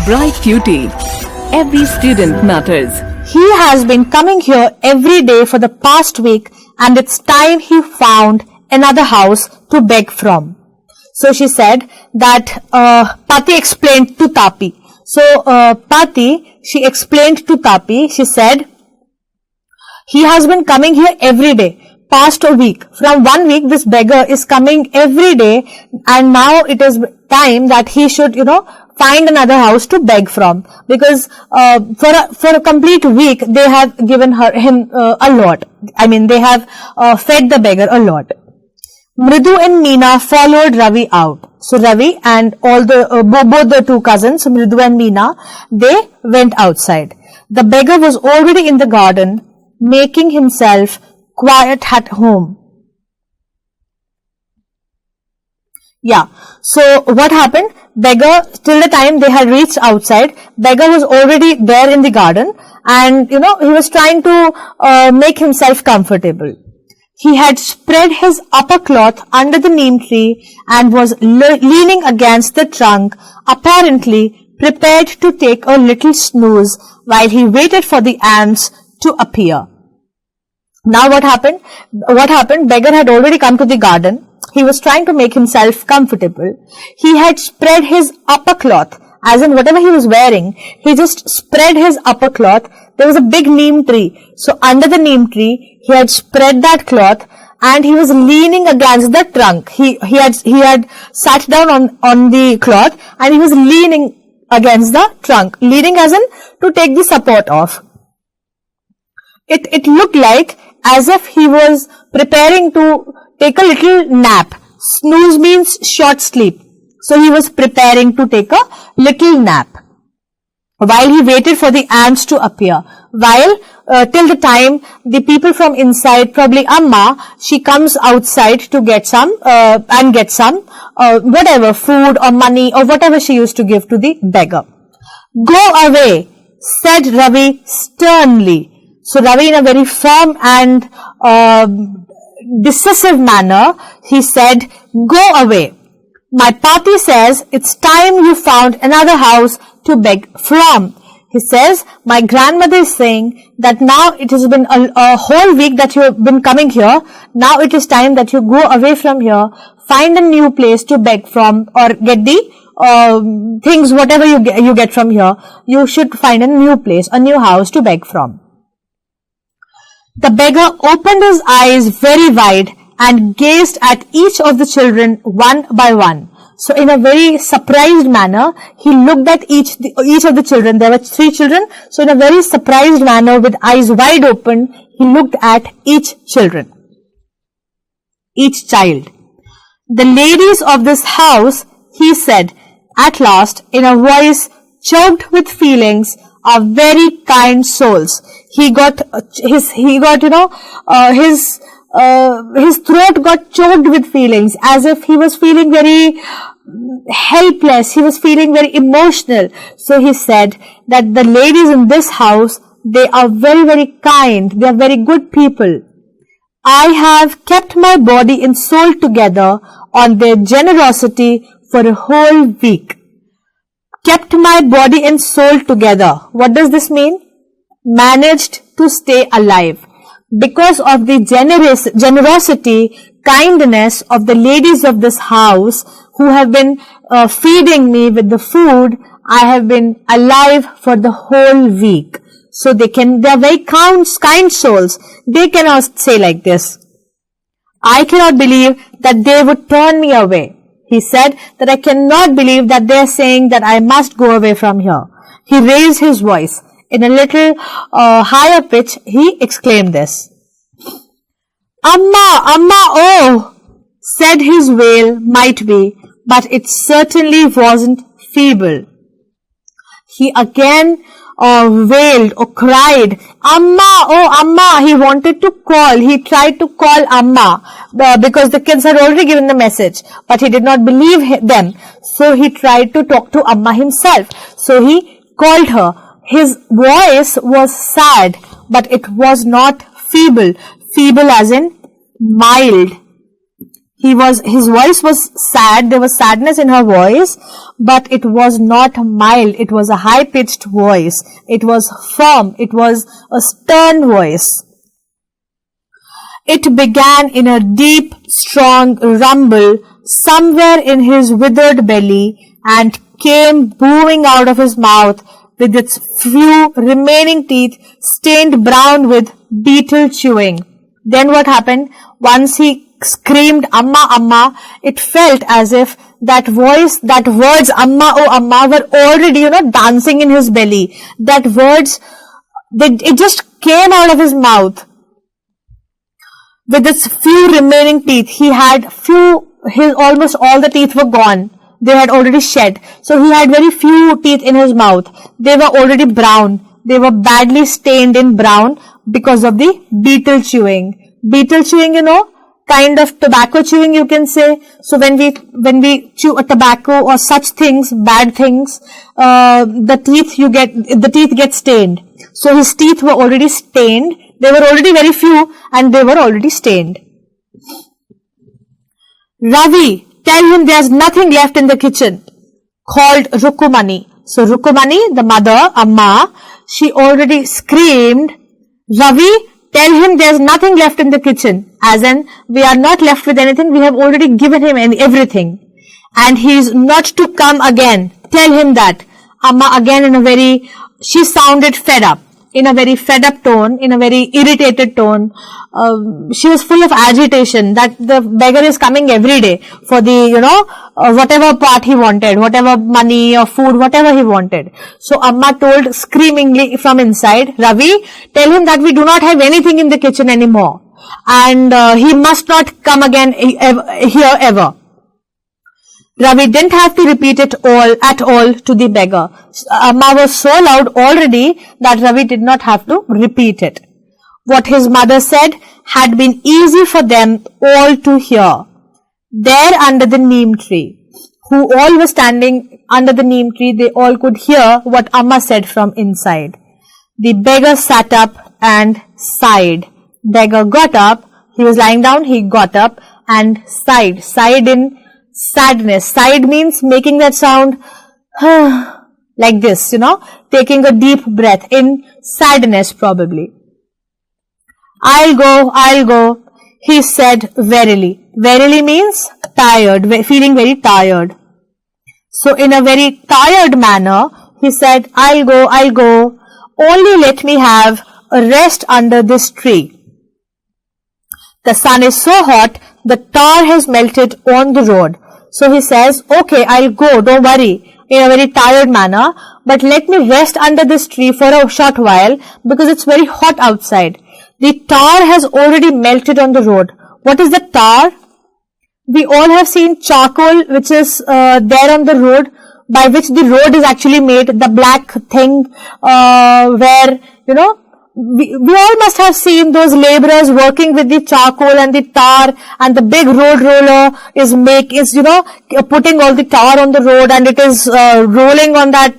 bright future. Every student matters. He has been coming here every day for the past week, and it's time he found another house to beg from. So she said that Pati explained to Tapi. So Pati, she explained to Tapi, she said, he has been coming here every day, past a week. From 1 week, this beggar is coming every day, and now it is time that he should, find another house to beg from, because for a complete week they have given him a lot. I mean, they have fed the beggar a lot. Mridu and Meena followed Ravi out. So Ravi and all the both the two cousins, Mridu and Meena, they went outside. The beggar was already in the garden, making himself quiet at home. Yeah. So what happened? Beggar, till the time they had reached outside, beggar was already there in the garden, and he was trying to make himself comfortable. He had spread his upper cloth under the neem tree and was leaning against the trunk, apparently prepared to take a little snooze while he waited for the ants to appear. Now what happened? Beggar had already come to the garden. He was trying to make himself comfortable. He had spread his upper cloth, as in whatever he was wearing, he just spread his upper cloth. There was a big neem tree. So under the neem tree, he had spread that cloth and he was leaning against the trunk. He had sat down on the cloth and he was leaning against the trunk. Leaning as in to take the support off. It looked like as if he was preparing to take a little nap. Snooze means short sleep. So he was preparing to take a little nap while he waited for the ants to appear. While till the time the people from inside, probably Amma, she comes outside to get some whatever, food or money or whatever she used to give to the beggar. Go away, said Ravi sternly. So Ravi, in a very firm and decisive manner, he said, go away. My party says it's time you found another house to beg from. He says, my grandmother is saying that now it has been a whole week that you have been coming here. Now it is time that you go away from here, find a new place to beg from, or get the things, whatever you get from here. You should find a new place, a new house to beg from. The beggar opened his eyes very wide and gazed at each of the children one by one. So in a very surprised manner, he looked at each of the children. There were 3 children. So in a very surprised manner, with eyes wide open, he looked at each child. The ladies of this house, he said, at last, in a voice choked with feelings, are very kind souls. His throat got choked with feelings, as if he was feeling very helpless. He was feeling very emotional. So he said that the ladies in this house, they are very, very kind. They are very good people. I have kept my body and soul together on their generosity for a whole week. Kept my body and soul together. What does this mean? Managed to stay alive. Because of the generosity, kindness of the ladies of this house who have been feeding me with the food, I have been alive for the whole week. So they are very kind souls. They cannot say like this. I cannot believe that they would turn me away. He said that I cannot believe that they are saying that I must go away from here. He raised his voice. In a little higher pitch, he exclaimed this. Amma, Amma, oh, said his wail might be, but it certainly wasn't feeble. He again wailed or cried, Amma, oh Amma. He wanted to call. He tried to call Amma because the kids had already given the message, but he did not believe them. So he tried to talk to Amma himself. So he called her. His voice was sad, but it was not feeble. Feeble as in mild. His voice was sad, there was sadness in her voice, but it was not mild, it was a high-pitched voice. It was firm, it was a stern voice. It began in a deep, strong rumble somewhere in his withered belly and came booming out of his mouth with its few remaining teeth stained brown with beetle chewing. Then what happened? Once he screamed, "Amma, Amma," it felt as if that words, "Amma, oh Amma," were already, dancing in his belly. That words, it just came out of his mouth. With its few remaining teeth, almost all the teeth were gone. They had already shed. So he had very few teeth in his mouth. They were already brown. They were badly stained in brown because of the beetle chewing. Beetle chewing, kind of tobacco chewing, you can say. So when we chew a tobacco or such things, bad things, the teeth get stained. So his teeth were already stained. They were already very few and they were already stained. "Ravi, tell him there's nothing left in the kitchen," called Rukumani. So Rukumani, the mother, Amma, she already screamed, "Ravi, tell him there's nothing left in the kitchen." As in, we are not left with anything, we have already given him everything. And he's not to come again. Tell him that. Amma again she sounded fed up. In a very fed up tone, in a very irritated tone. She was full of agitation that the beggar is coming every day for the, whatever part he wanted, whatever money or food, whatever he wanted. So Amma told screamingly from inside, "Ravi, tell him that we do not have anything in the kitchen anymore. And he must not come again here ever." Ravi didn't have to repeat it at all to the beggar. Amma was so loud already that Ravi did not have to repeat it. What his mother said had been easy for them all to hear. There under the neem tree, who all were standing under the neem tree, they all could hear what Amma said from inside. The beggar sat up and sighed. Beggar got up, he was lying down, he got up and sighed in sadness. Sighed means making that sound like this, taking a deep breath in sadness probably. I'll go, he said wearily. Wearily means tired, feeling very tired. So in a very tired manner, he said, I'll go, only let me have a rest under this tree. The sun is so hot, the tar has melted on the road. So he says, okay, I'll go, don't worry, in a very tired manner, but let me rest under this tree for a short while because it's very hot outside. The tar has already melted on the road. What is the tar? We all have seen charcoal which is there on the road, by which the road is actually made, the black thing where, we all must have seen those laborers working with the charcoal and the tar, and the big road roller is putting all the tar on the road, and it is rolling on that,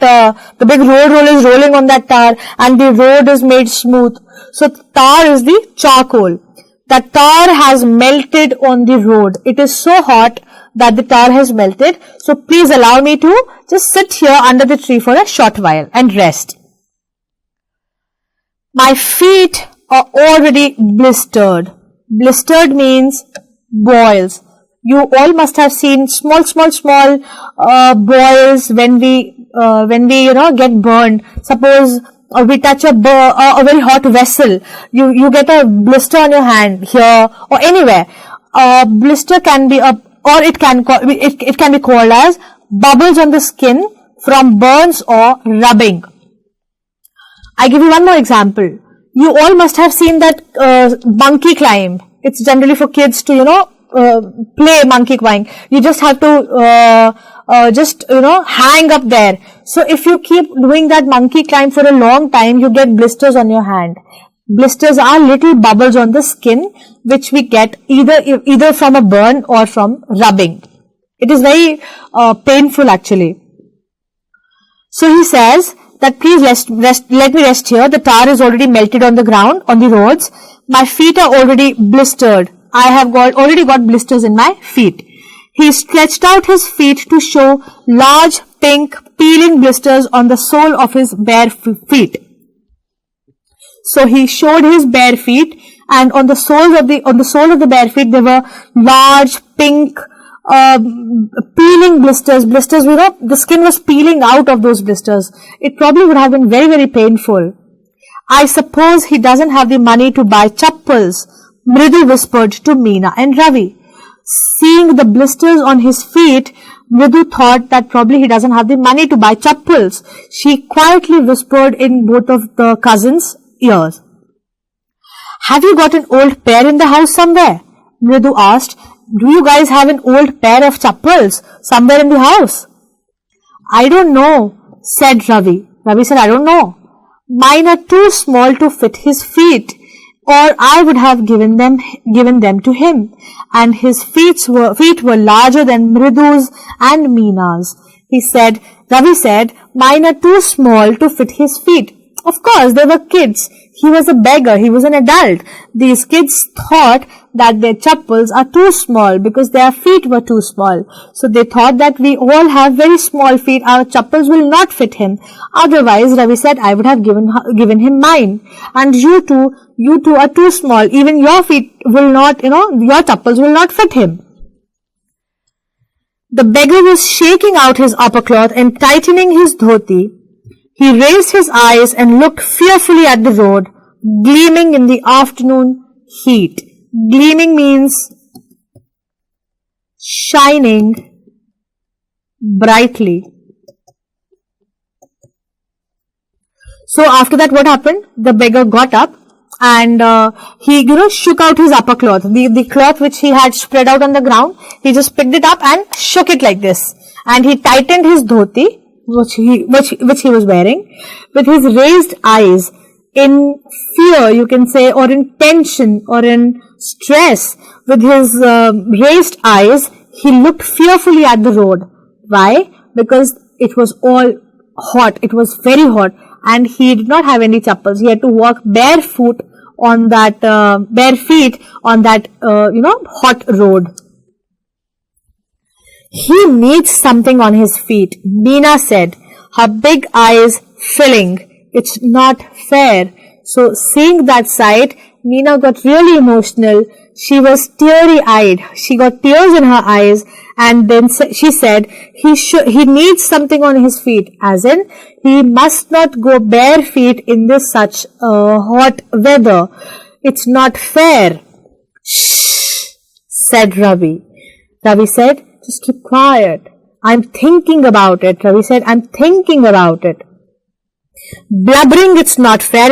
the big road roller is rolling on that tar, and the road is made smooth. So tar is the charcoal. The tar has melted on the road. It is so hot that the tar has melted. So please allow me to just sit here under the tree for a short while and rest. My feet are already blistered. Blistered means boils. You all must have seen small boils when we get burned. Suppose we touch a very hot vessel. You get a blister on your hand here or anywhere. Blister can be it can be called as bubbles on the skin from burns or rubbing. I give you one more example. You all must have seen that monkey climb. It's generally for kids to play monkey climb. You just have to hang up there. So if you keep doing that monkey climb for a long time, you get blisters on your hand. Blisters are little bubbles on the skin which we get either from a burn or from rubbing. It is very painful actually. So he says that please let me rest here. The tar is already melted on the ground, on the roads. My feet are already blistered. I have already got blisters in my feet. He stretched out his feet to show large pink peeling blisters on the sole of his bare feet. So he showed his bare feet, and on the sole of the bare feet there were large pink peeling blisters. Blisters, the skin was peeling out of those blisters. It probably would have been very, very painful. I suppose he doesn't have the money to buy chappals, Mridu whispered to Meena and Ravi. Seeing the blisters on his feet, Mridu thought that probably he doesn't have the money to buy chappals. She quietly whispered in both of the cousins' ears. Have you got an old pair in the house somewhere? Mridu asked. Do you guys have an old pair of chappals somewhere in the house? I don't know, said Ravi. Ravi said, I don't know. Mine are too small to fit his feet, or I would have given them to him. And his feet were larger than Mridu's and Meena's. Ravi said, mine are too small to fit his feet. Of course, they were kids. He was a beggar. He was an adult. These kids thought that their chappals are too small because their feet were too small. So they thought that we all have very small feet. Our chappals will not fit him. Otherwise, Ravi said, I would have given him mine. And you two are too small. Even your feet will not, your chappals will not fit him. The beggar was shaking out his upper cloth and tightening his dhoti. He raised his eyes and looked fearfully at the road, gleaming in the afternoon heat. Gleaming means shining brightly. So after that, what happened? The beggar got up and he shook out his upper cloth. The cloth which he had spread out on the ground, he just picked it up and shook it like this. And he tightened his dhoti, which he was wearing, with his raised eyes, in fear, you can say, or in tension, or in stress. With his raised eyes, he looked fearfully at the road. Why? Because it was all hot. It was very hot, and he did not have any chappals. He had to walk barefoot on that bare feet on that hot road. He needs something on his feet, Meena said, her big eyes filling. It's not fair. So seeing that sight, Meena got really emotional. She was teary-eyed. She got tears in her eyes, and then she said, he needs something on his feet, as in, he must not go bare feet in this such hot weather. It's not fair. Shh, said Ravi. Ravi said, just keep quiet. I'm thinking about it. Ravi said, I'm thinking about it. Blubbering, it's not fair,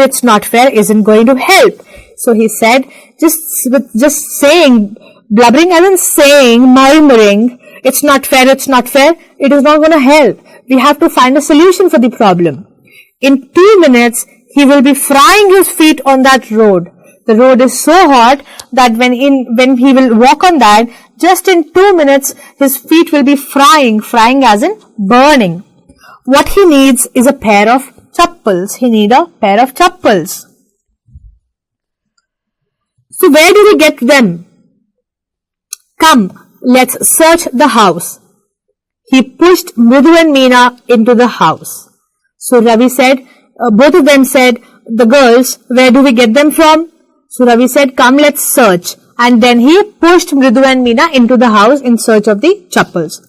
isn't going to help. So he said, just saying, blubbering as in saying, murmuring, it's not fair, it is not going to help. We have to find a solution for the problem. In 2 minutes, he will be frying his feet on that road. The road is so hot that when he will walk on that, just in 2 minutes, his feet will be frying as in burning. What he needs is a pair of chappals. He needs a pair of chappals. So where do we get them? Come, let's search the house. He pushed Mridu and Meena into the house. So Ravi said, both of them said, the girls, where do we get them from? So Ravi said, come, let's search. And then he pushed Mridu and Meena into the house in search of the chappals.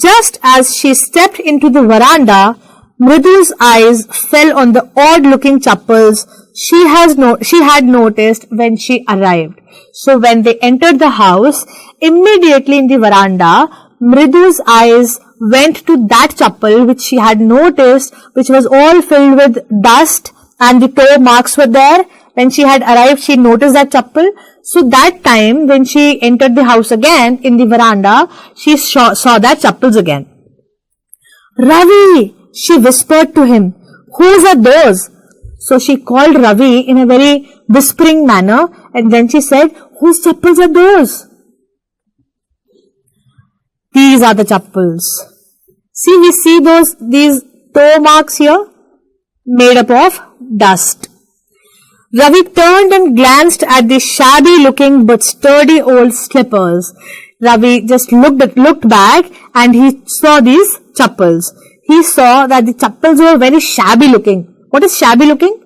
Just as she stepped into the veranda, Mridu's eyes fell on the odd-looking chappals she had noticed when she arrived. So when they entered the house, immediately in the veranda, Mridu's eyes went to that chappal which she had noticed, which was all filled with dust, and the toe marks were there. When she had arrived, she noticed that chappal. So that time, when she entered the house again in the veranda, she saw that chappals again. Ravi, she whispered to him, whose are those? So she called Ravi in a very whispering manner, and then she said, whose chappals are those? These are the chappals. See, we see these toe marks here, made up of dust. Ravi turned and glanced at the shabby-looking but sturdy old slippers. Ravi just looked back and he saw these chappals. He saw that the chappals were very shabby looking. What is shabby looking?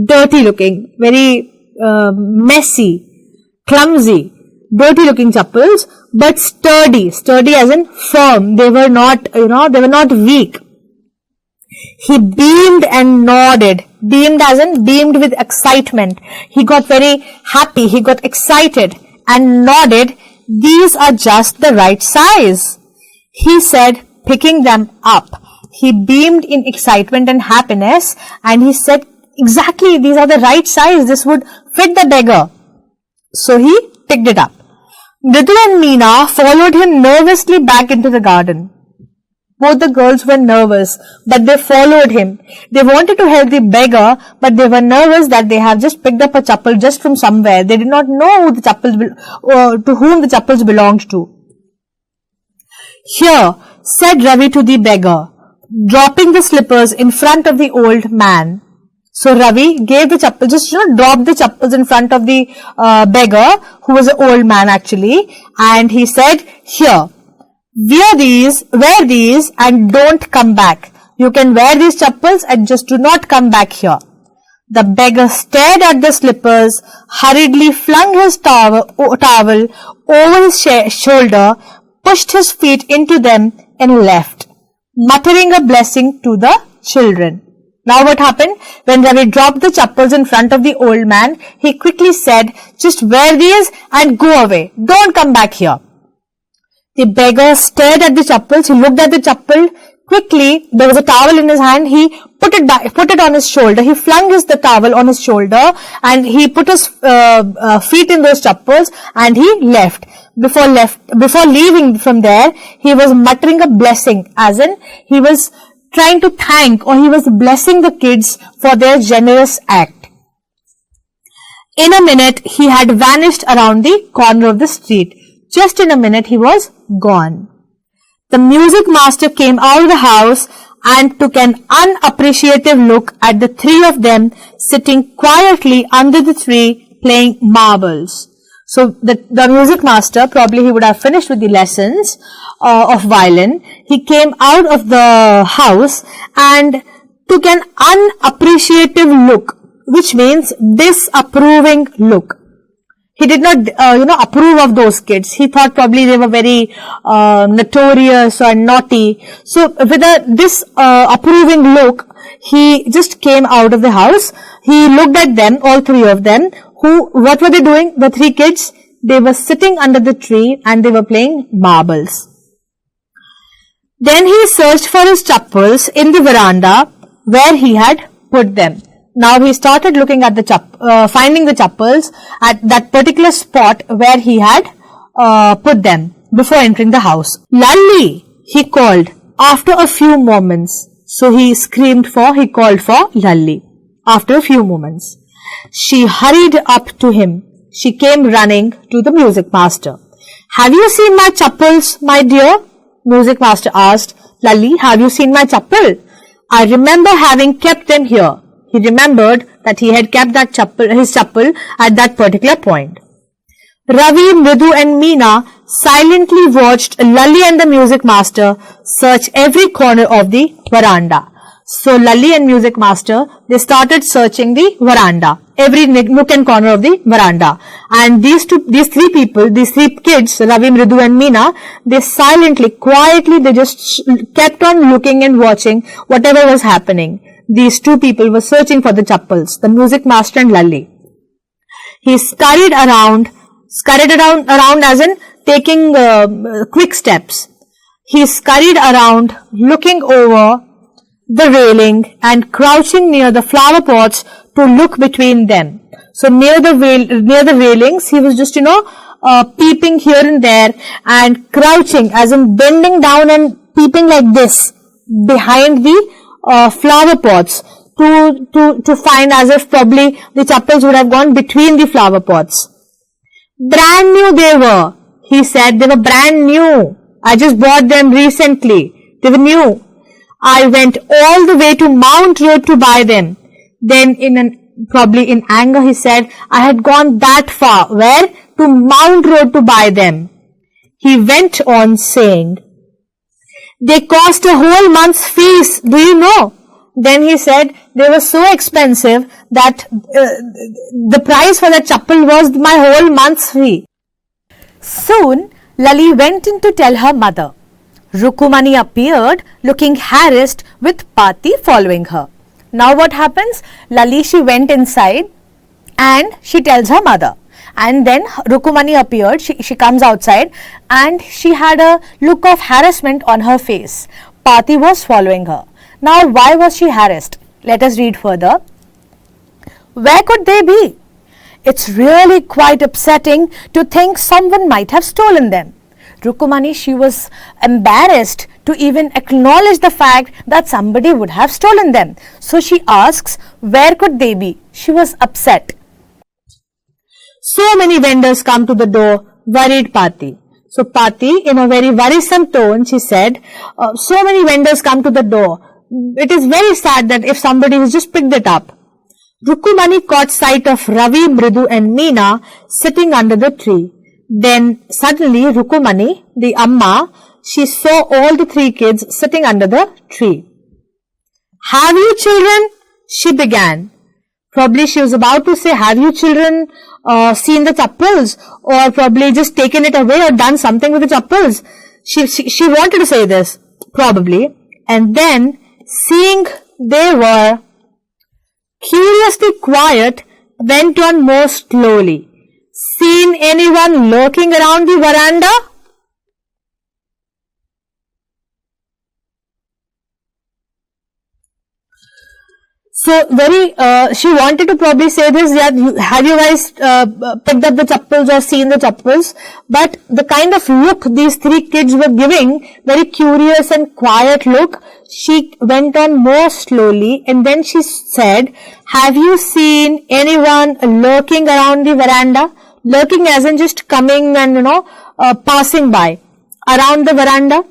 Dirty looking, very messy, clumsy, dirty looking chappals, but sturdy as in firm. They were not, they were not weak. He beamed and nodded. Beamed as in beamed with excitement. He got very happy. He got excited and nodded. These are just the right size, he said, picking them up. He beamed in excitement and happiness and he said, exactly, these are the right size. This would fit the beggar. So he picked it up. Ritu and Meena followed him nervously back into the garden. Both the girls were nervous, but they followed him. They wanted to help the beggar, but they were nervous that they have just picked up a chappal just from somewhere. They did not know who the chappals to whom the chappals belonged to. Here, said Ravi to the beggar, dropping the slippers in front of the old man. So Ravi gave the chappals, just dropped the chappals in front of the beggar, who was an old man actually, and he said, here, wear these and don't come back. You can wear these chappals and just do not come back here. The beggar stared at the slippers, hurriedly flung his towel over his shoulder, pushed his feet into them and left, muttering a blessing to the children. Now what happened? When Ravi dropped the chappals in front of the old man, he quickly said, just wear these and go away. Don't come back here. The beggar stared at the chappals. He looked at the chappal. Quickly, there was a towel in his hand. He put it on his shoulder. He flung the towel on his shoulder and he put his feet in those chappals and he left. Before leaving from there, he was muttering a blessing, as in he was trying to thank or he was blessing the kids for their generous act. In a minute, he had vanished around the corner of the street. Just in a minute, he was gone. The music master came out of the house and took an unappreciative look at the three of them sitting quietly under the tree playing marbles. So the music master, probably he would have finished with the lessons of violin. He came out of the house and took an unappreciative look, which means disapproving look. He did not, approve of those kids. He thought probably they were very notorious or naughty. So with a disapproving look, he just came out of the house. He looked at them, all three of them. What were they doing? The three kids, they were sitting under the tree and they were playing marbles. Then he searched for his chappals in the veranda where he had put them. Now he started looking at finding the chappals at that particular spot where he had put them before entering the house. Lalli, he called after a few moments. So he called for Lalli after a few moments. She hurried up to him. She came running to the music master. Have you seen my chappals, my dear? Music master asked. Lalli, have you seen my chappal? I remember having kept them here. He remembered that he had kept his chappal at that particular point. Ravi, Mridu and Meena silently watched Lalli and the music master search every corner of the veranda. So Lalli and music master, they started searching the veranda, every nook and corner of the veranda. And these three kids, Ravi, Mridu and Meena, they silently, quietly, they just kept on looking and watching whatever was happening. These two people were searching for the chappals, the music master and Lalli. He scurried around as in taking quick steps. He scurried around, looking over the railing and crouching near the flower pots to look between them. So near the railings, he was just, peeping here and there and crouching, as in bending down and peeping like this behind the flower pots to find, as if probably the chappals would have gone between the flower pots. Brand new they were, he said. They were brand new. I just bought them recently. They were new. I went all the way to Mount Road to buy them. Then in an probably in anger, he said, I had gone that far. Where? To Mount Road to buy them. He went on saying, they cost a whole month's fees, do you know? Then he said, they were so expensive that the price for the chappal was my whole month's fee. Soon, Lali went in to tell her mother. Rukumani appeared looking harassed with Pati following her. Now what happens? Lali, she went inside and she tells her mother. And then Rukumani appeared, she comes outside and she had a look of harassment on her face. Pati was following her. Now why was she harassed? Let us read further. Where could they be? It's really quite upsetting to think someone might have stolen them. Rukumani, she was embarrassed to even acknowledge the fact that somebody would have stolen them. So she asks, where could they be? She was upset. So many vendors come to the door, worried Pati. So Pati, in a very worrisome tone, she said, so many vendors come to the door. It is very sad that if somebody has just picked it up. Rukumani caught sight of Ravi, Mridu and Meena sitting under the tree. Then suddenly Rukumani, the Amma, she saw all the three kids sitting under the tree. Have you children? She began. Probably she was about to say, have you children seen the chappals? Or probably just taken it away or done something with the chappals? She wanted to say this, probably. And then, seeing they were curiously quiet, went on more slowly. Seen anyone lurking around the veranda? So she wanted to probably say this, yeah, have you guys picked up the chappals or seen the chappals? But the kind of look these three kids were giving, very curious and quiet look, she went on more slowly and then she said, have you seen anyone lurking around the veranda? Lurking as in just coming and, passing by around the veranda.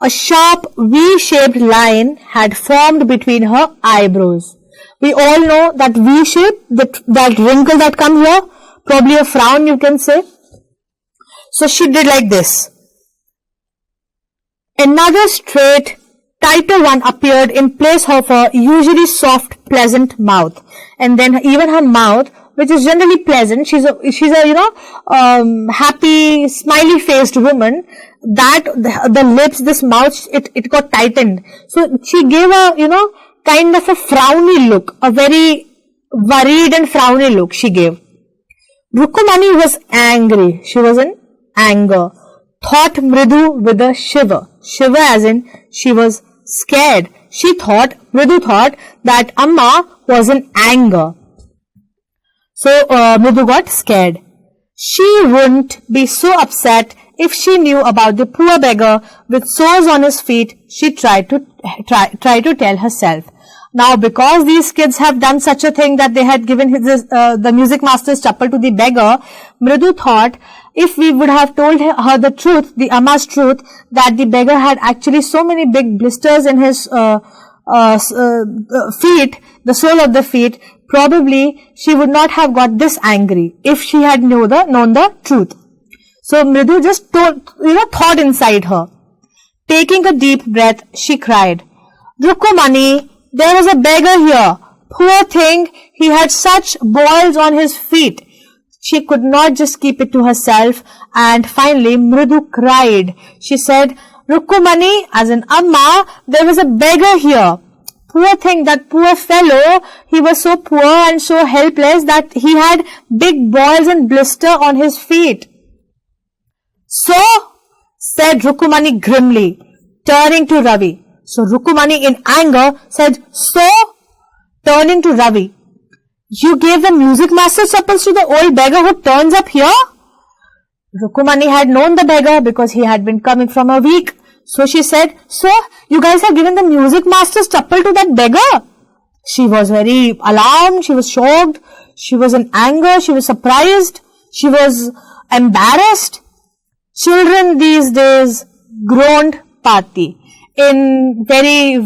A sharp V-shaped line had formed between her eyebrows. We all know that V-shape, that wrinkle that comes here, probably a frown you can say. So she did like this. Another straight, tighter one appeared in place of her usually soft, pleasant mouth. And then even her mouth, which is generally pleasant, she's a happy, smiley faced woman, that the lips, this mouth, it got tightened. So she gave a, kind of a frowny look, a very worried and frowny look she gave. Rukumani was angry. She was in anger. Thought Mridu with a shiver. Shiver as in she was scared. Mridu thought that Amma was in anger. So Mridu got scared. She wouldn't be so upset if she knew about the poor beggar with sores on his feet, she tried to tell herself. Now, because these kids have done such a thing that they had given the music master's chappal to the beggar, Mridu thought if we would have told her the truth, the Amma's truth, that the beggar had actually so many big blisters in his feet, the sole of the feet, probably she would not have got this angry if she had known the truth. So Mridu just thought inside her. Taking a deep breath, she cried, Rukumani, there was a beggar here. Poor thing, he had such boils on his feet. She could not just keep it to herself, and finally Mridu cried. She said, Rukumani, as in Amma, there was a beggar here. Poor thing, that poor fellow, he was so poor and so helpless that he had big boils and blister on his feet. So, said Rukumani grimly, turning to Ravi. So Rukumani in anger said, so, turning to Ravi, you gave the music master's chappals to the old beggar who turns up here? Rukumani had known the beggar because he had been coming from a week. So she said, so, you guys have given the music master's chappal to that beggar? She was very alarmed, she was shocked, she was in anger, she was surprised, she was embarrassed. Children these days, groaned Pati. In very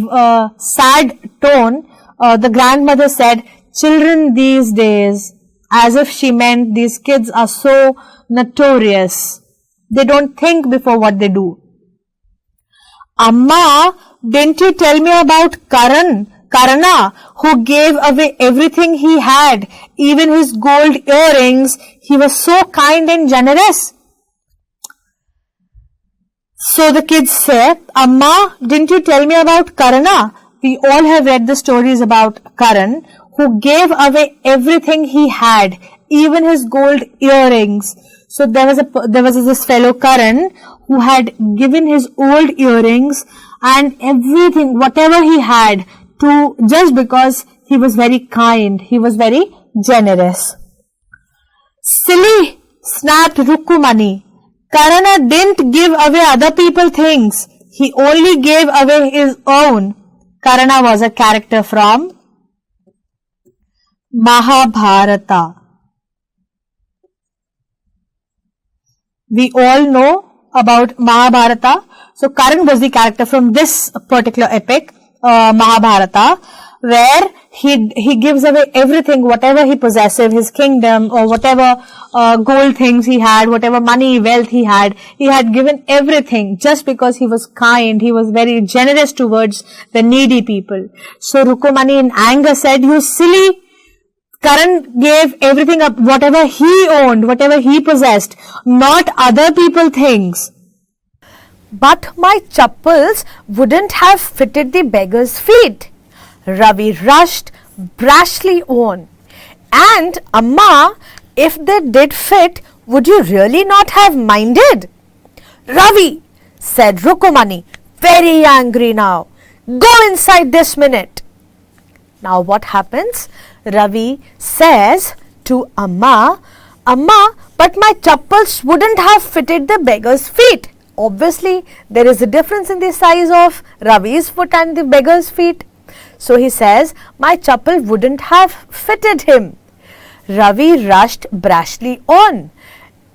sad tone, the grandmother said, children these days, as if she meant these kids are so notorious. They don't think before what they do. Amma, didn't you tell me about Karna, who gave away everything he had, even his gold earrings? He was so kind and generous. So the kids say, Amma, didn't you tell me about Karna? We all have read the stories about Karan, who gave away everything he had, even his gold earrings. So there was this fellow Karan who had given his old earrings and everything, whatever he had, to just because he was very kind, he was very generous. Silly, snapped Rukumani. Karana didn't give away other people's things. He only gave away his own. Karana was a character from Mahabharata. We all know about Mahabharata. So Karan was the character from this particular epic, Mahabharata, where he gives away everything, whatever he possesses, his kingdom or whatever gold things he had, whatever money, wealth he had given everything just because he was kind, he was very generous towards the needy people. So Rukumani in anger said, you silly, Karan gave everything up, whatever he owned, whatever he possessed, not other people things. But my chappals wouldn't have fitted the beggar's feet, Ravi rushed brashly on. And Amma, if they did fit, would you really not have minded? Ravi, said Rukumani, very angry now. Go inside this minute. Now what happens? Ravi says to Amma, Amma, but my chappals wouldn't have fitted the beggar's feet. Obviously, there is a difference in the size of Ravi's foot and the beggar's feet. So he says, my chappal wouldn't have fitted him. Ravi rushed brashly on.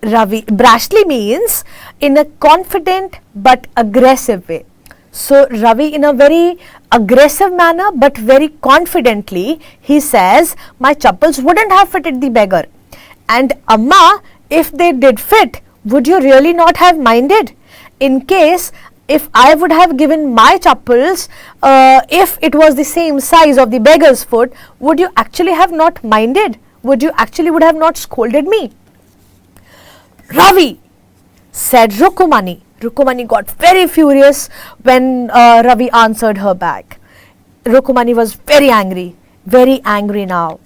Brashly means in a confident but aggressive way. So Ravi, in a very aggressive manner but very confidently, he says, my chappals wouldn't have fitted the beggar. And Amma, if they did fit, would you really not have minded? In case if I would have given my chappals, if it was the same size of the beggar's foot, would you actually have not minded? Would have not scolded me? Ravi, said Rukumani. Rukumani got very furious when Ravi answered her back. Rukumani was very angry now.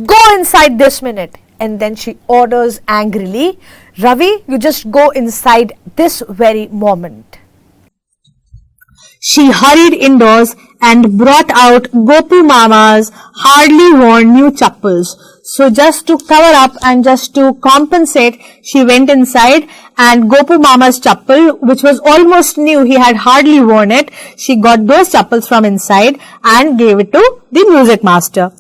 Go inside this minute. And then she orders angrily, Ravi, you just go inside this very moment. She hurried indoors and brought out Gopu Mama's hardly worn new chappals. So just to cover up and just to compensate, she went inside and Gopu Mama's chappal, which was almost new, he had hardly worn it, she got those chappals from inside and gave it to the music master.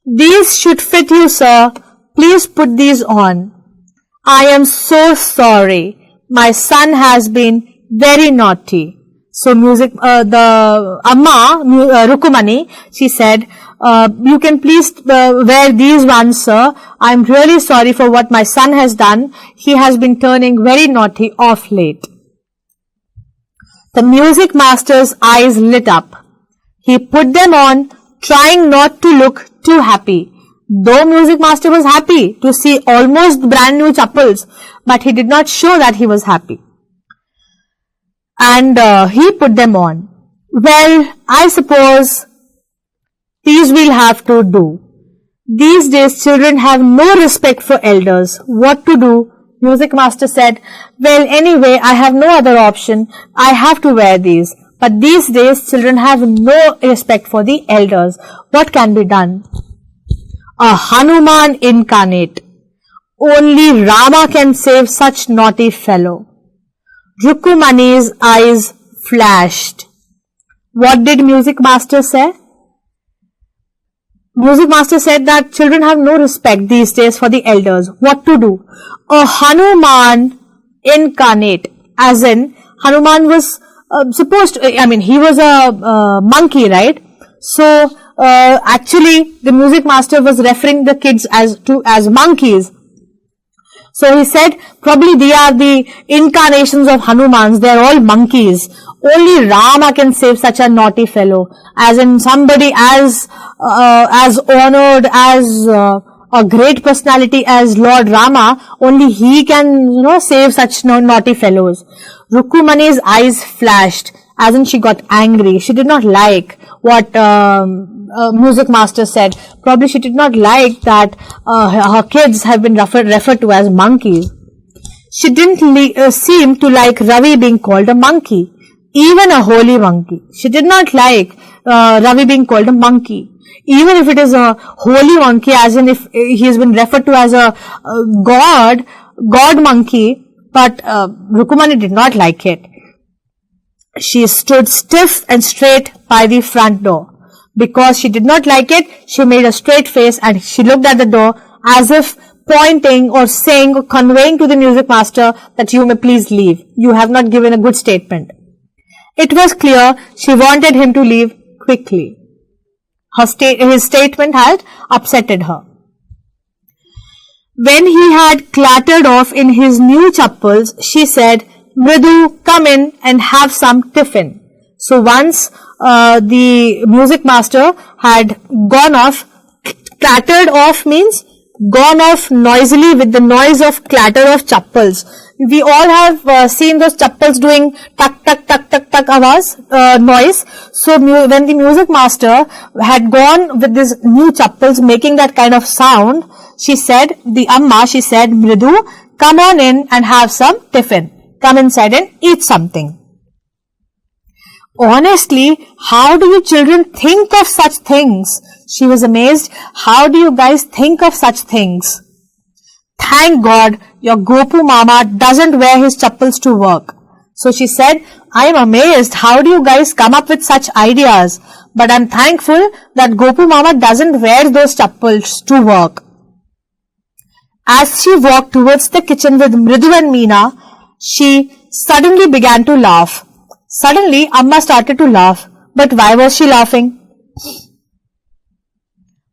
These should fit you, sir. Please put these on. I am so sorry. My son has been very naughty. So the Amma, Rukumani, she said, you can please wear these ones, sir. I am really sorry for what my son has done. He has been turning very naughty of late. The music master's eyes lit up. He put them on, trying not to look too happy. Though music master was happy to see almost brand new chappals, but he did not show that he was happy. And he put them on. Well, I suppose these we'll have to do. These days children have no respect for elders. What to do? Music master said, well, anyway, I have no other option. I have to wear these. But these days children have no respect for the elders. What can be done? A Hanuman incarnate. Only Rama can save such naughty fellow. Rukumani's eyes flashed. What did music master say? Music master said that children have no respect these days for the elders. What to do? A Hanuman incarnate. As in, Hanuman was he was a monkey, right? So, actually the music master was referring the kids as monkeys. So he said, probably they are the incarnations of Hanumans. They are all monkeys. Only Rama can save such a naughty fellow. As in somebody as honored, as a great personality as Lord Rama. Only he can, save such naughty fellows. Rukumani's eyes flashed, as in she got angry. She did not like what music master said. Probably she did not like that her kids have been referred to as monkeys. She didn't seem to like Ravi being called a monkey, even a holy monkey. She did not like Ravi being called a monkey, even if it is a holy monkey, as in if he has been referred to as a god monkey. But Rukumani did not like it. She stood stiff and straight by the front door. Because she did not like it, she made a straight face and she looked at the door as if pointing or saying or conveying to the music master that you may please leave. You have not given a good statement. It was clear she wanted him to leave quickly. His statement had upsetted her. When he had clattered off in his new chappals, she said, "Mridu, come in and have some tiffin." So once the music master had gone off, clattered off means gone off noisily with the noise of clatter of chappals. We all have seen those chappals doing tuck tuck tuck tuck tuck noise. So when the music master had gone with this new chappals making that kind of sound, she said, "Mridu, come on in and have some tiffin. Come inside and eat something." Honestly, how do you children think of such things? She was amazed. How do you guys think of such things? Thank God your Gopu Mama doesn't wear his chappals to work. So she said, I am amazed. How do you guys come up with such ideas? But I'm thankful that Gopu Mama doesn't wear those chappals to work. As she walked towards the kitchen with Mridu and Meena, she suddenly began to laugh. Suddenly, Amma started to laugh. But why was she laughing?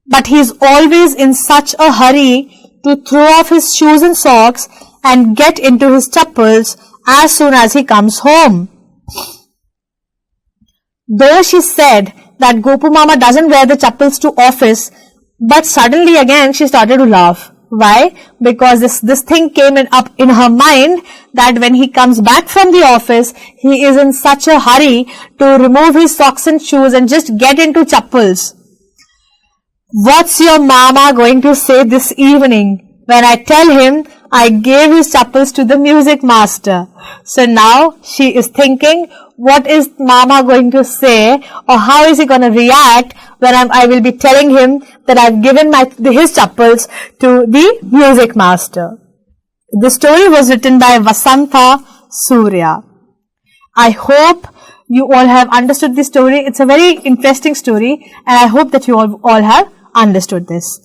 But he's always in such a hurry to throw off his shoes and socks and get into his chappals as soon as he comes home. Though she said that Gopu Mama doesn't wear the chappals to office, but suddenly again she started to laugh. Why? Because this thing came up in her mind that when he comes back from the office, he is in such a hurry to remove his socks and shoes and just get into chappals. What's your mama going to say this evening when I tell him I gave his chappals to the music master? So now she is thinking, what is mama going to say, or how is he going to react when I will be telling him that I've given his chappals to the music master. The story was written by Vasantha Surya. I hope you all have understood this story. It's a very interesting story and I hope that you all have understood this.